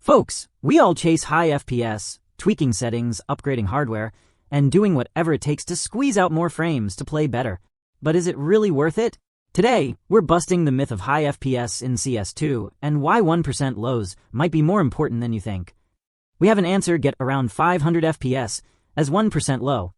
Folks, we all chase high FPS, tweaking settings, upgrading hardware, and doing whatever it takes to squeeze out more frames to play better. But is it really worth it? Today, we're busting the myth of high FPS in CS2 and why 1% lows might be more important than you think. We have an answer: get around 500 FPS as 1% low.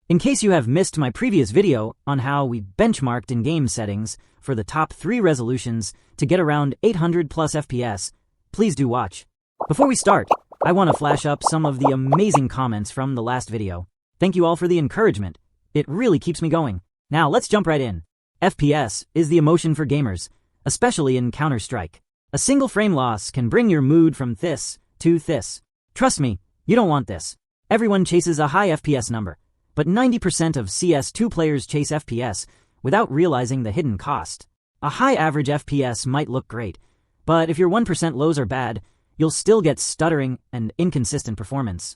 In case you have missed my previous video on how we benchmarked in-game settings for the top 3 resolutions to get around 800 plus FPS, please do watch. Before we start, I want to flash up some of the amazing comments from the last video. Thank you all for the encouragement. It really keeps me going. Now let's jump right in. FPS is the emotion for gamers, especially in Counter-Strike. A single frame loss can bring your mood from this to this. Trust me, you don't want this. Everyone chases a high FPS number, but 90% of CS2 players chase FPS without realizing the hidden cost. A high average FPS might look great, but if your 1% lows are bad, you'll still get stuttering and inconsistent performance.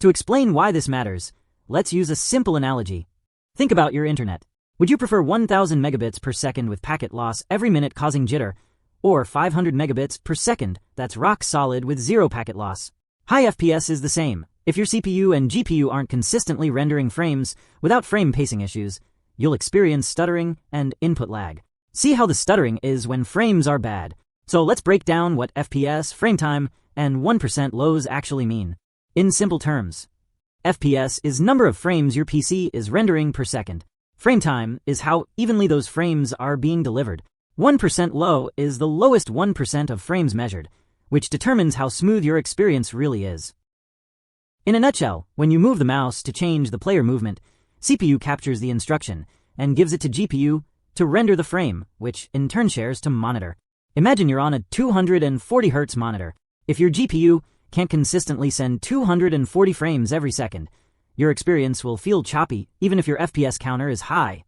To explain why this matters, let's use a simple analogy. Think about your internet. Would you prefer 1000 megabits per second with packet loss every minute causing jitter, or 500 megabits per second that's rock solid with zero packet loss? High FPS is the same. If your CPU and GPU aren't consistently rendering frames without frame pacing issues, you'll experience stuttering and input lag. See how the stuttering is when frames are bad. So let's break down what FPS, Frametime, and 1% lows actually mean. In simple terms, FPS is number of frames your PC is rendering per second. Frametime is how evenly those frames are being delivered. 1% low is the lowest 1% of frames measured, which determines how smooth your experience really is. In a nutshell, when you move the mouse to change the player movement, CPU captures the instruction and gives it to GPU to render the frame, which in turn shares to monitor. Imagine you're on a 240 Hz monitor. If your GPU can't consistently send 240 frames every second, your experience will feel choppy even if your FPS counter is high.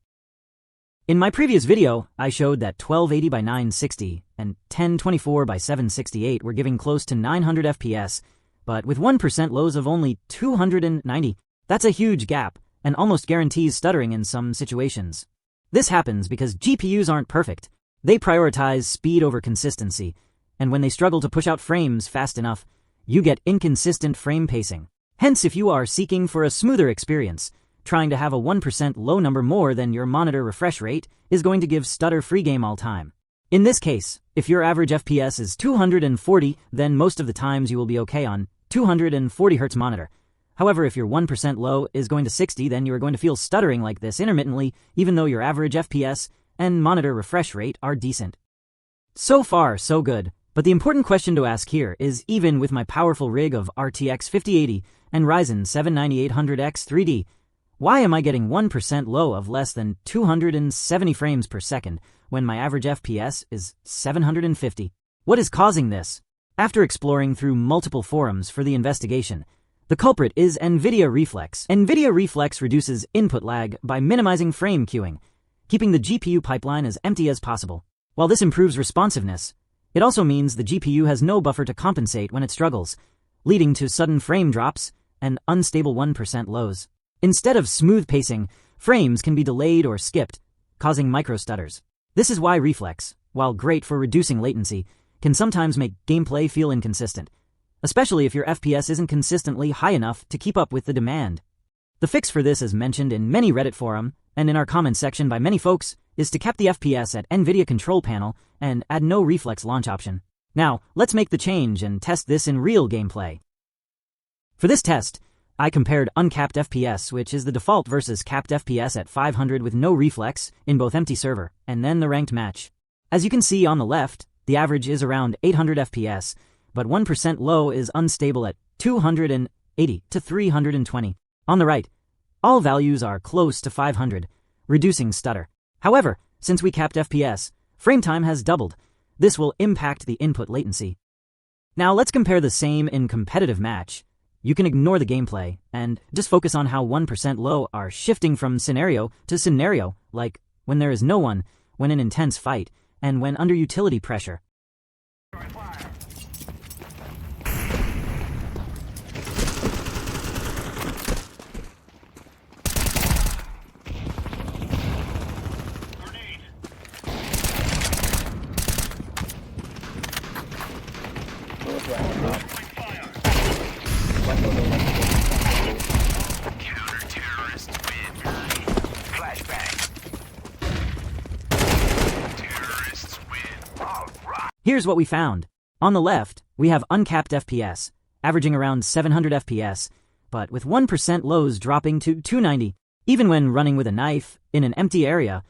In my previous video, I showed that 1280 by 960 and 1024 by 768 were giving close to 900 FPS, but with 1% lows of only 290, that's a huge gap and almost guarantees stuttering in some situations. This happens because GPUs aren't perfect. They prioritize speed over consistency, and when they struggle to push out frames fast enough, you get inconsistent frame pacing. Hence, if you are seeking for a smoother experience, trying to have a 1% low number more than your monitor refresh rate is going to give stutter free game all time. In this case, if your average FPS is 240, then most of the times you will be okay on 240 Hz monitor. However, if your 1% low is going to 60, then you are going to feel stuttering like this intermittently, even though your average FPS and monitor refresh rate are decent. So far, so good. But the important question to ask here is, even with my powerful rig of RTX 5080 and Ryzen 7 9800X 3D, why am I getting 1% low of less than 270 frames per second when my average FPS is 750? What is causing this? After exploring through multiple forums for the investigation, the culprit is Nvidia Reflex. Nvidia Reflex reduces input lag by minimizing frame queuing, keeping the GPU pipeline as empty as possible. While this improves responsiveness, it also means the GPU has no buffer to compensate when it struggles, leading to sudden frame drops and unstable 1% lows. Instead of smooth pacing, frames can be delayed or skipped, causing micro stutters. This is why Reflex, while great for reducing latency, can sometimes make gameplay feel inconsistent, especially if your FPS isn't consistently high enough to keep up with the demand. The fix for this, as mentioned in many Reddit forum and in our comment section by many folks, is to cap the FPS at Nvidia control panel and add no Reflex launch option. Now, let's make the change and test this in real gameplay. For this test, I compared Uncapped FPS, which is the default, versus capped FPS at 500 with no Reflex in both empty server, and then the ranked match. As you can see on the left, the average is around 800 FPS, but 1% low is unstable at 280 to 320. On the right, all values are close to 500, reducing stutter. However, since we capped FPS, frame time has doubled. This will impact the input latency. Now let's compare the same in competitive match. You can ignore the gameplay and just focus on how 1% low are shifting from scenario to scenario, like when there is no one, when in intense fight, and when under utility pressure. Here's what we found. On the left, we have uncapped FPS, averaging around 700 FPS, but with 1% lows dropping to 290. Even when running with a knife in an empty area,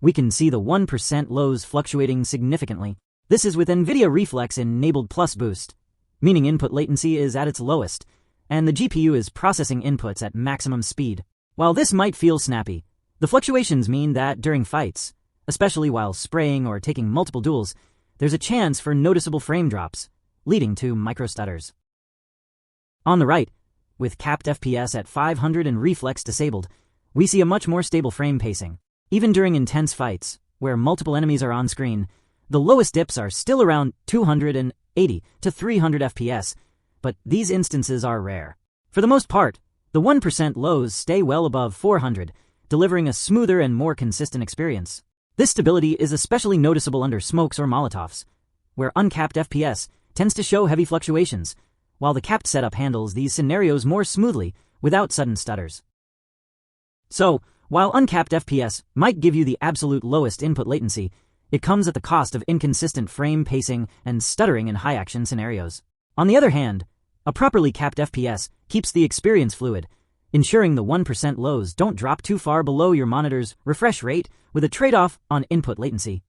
we can see the 1% lows fluctuating significantly. This is with Nvidia Reflex enabled plus boost, meaning input latency is at its lowest, and the GPU is processing inputs at maximum speed. While this might feel snappy, the fluctuations mean that during fights, especially while spraying or taking multiple duels, there's a chance for noticeable frame drops, leading to micro-stutters. On the right, with capped FPS at 500 and Reflex disabled, we see a much more stable frame pacing. Even during intense fights, where multiple enemies are on screen, the lowest dips are still around 280 to 300 FPS, but these instances are rare. For the most part, the 1% lows stay well above 400, delivering a smoother and more consistent experience. This stability is especially noticeable under smokes or molotovs, where uncapped FPS tends to show heavy fluctuations, while the capped setup handles these scenarios more smoothly without sudden stutters. So, while uncapped FPS might give you the absolute lowest input latency, it comes at the cost of inconsistent frame pacing and stuttering in high-action scenarios. On the other hand, a properly capped FPS keeps the experience fluid, ensuring the 1% lows don't drop too far below your monitor's refresh rate with a trade-off on input latency.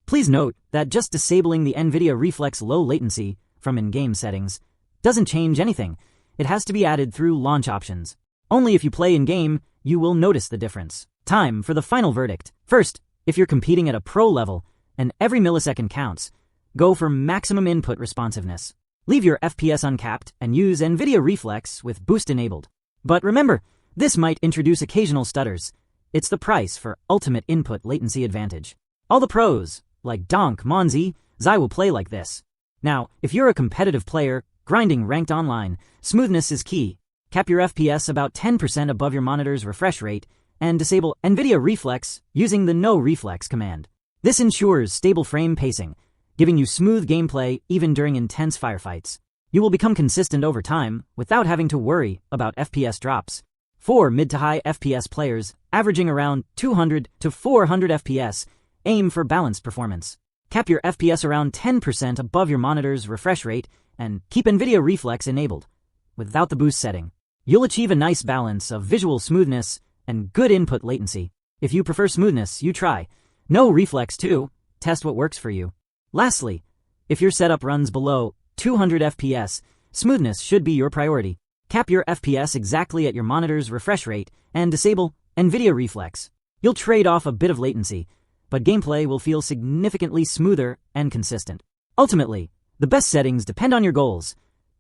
Please note that just disabling the Nvidia Reflex low latency from in-game settings doesn't change anything. It has to be added through launch options. Only if you play in-game, you will notice the difference. Time for the final verdict. First, if you're competing at a pro level and every millisecond counts, go for maximum input responsiveness. Leave your FPS uncapped and use Nvidia Reflex with boost enabled. But remember, this might introduce occasional stutters. It's the price for ultimate input latency advantage. All the pros, like Donk, Monzi, Zai will play like this. Now, if you're a competitive player, grinding ranked online, smoothness is key. Cap your FPS about 10% above your monitor's refresh rate, and disable Nvidia Reflex using the No Reflex command. This ensures stable frame pacing, giving you smooth gameplay even during intense firefights. You will become consistent over time without having to worry about FPS drops. For mid to high FPS players, averaging around 200 to 400 FPS, aim for balanced performance. Cap your FPS around 10% above your monitor's refresh rate and keep Nvidia Reflex enabled. Without the boost setting, you'll achieve a nice balance of visual smoothness and good input latency. If you prefer smoothness, you try No Reflex too. Test what works for you. Lastly, if your setup runs below 200 FPS, smoothness should be your priority. Cap your FPS exactly at your monitor's refresh rate and disable Nvidia Reflex. You'll trade off a bit of latency, but gameplay will feel significantly smoother and consistent. Ultimately, the best settings depend on your goals.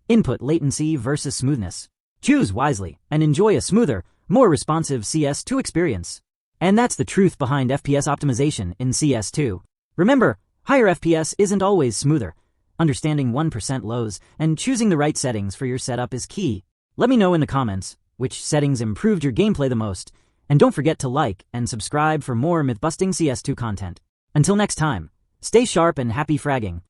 Input latency versus smoothness. Choose wisely and enjoy a smoother, more responsive CS2 experience. And that's the truth behind FPS optimization in CS2. Remember, higher FPS isn't always smoother. Understanding 1% lows and choosing the right settings for your setup is key. Let me know in the comments which settings improved your gameplay the most, and don't forget to like and subscribe for more Mythbusting CS2 content. Until next time, stay sharp and happy fragging.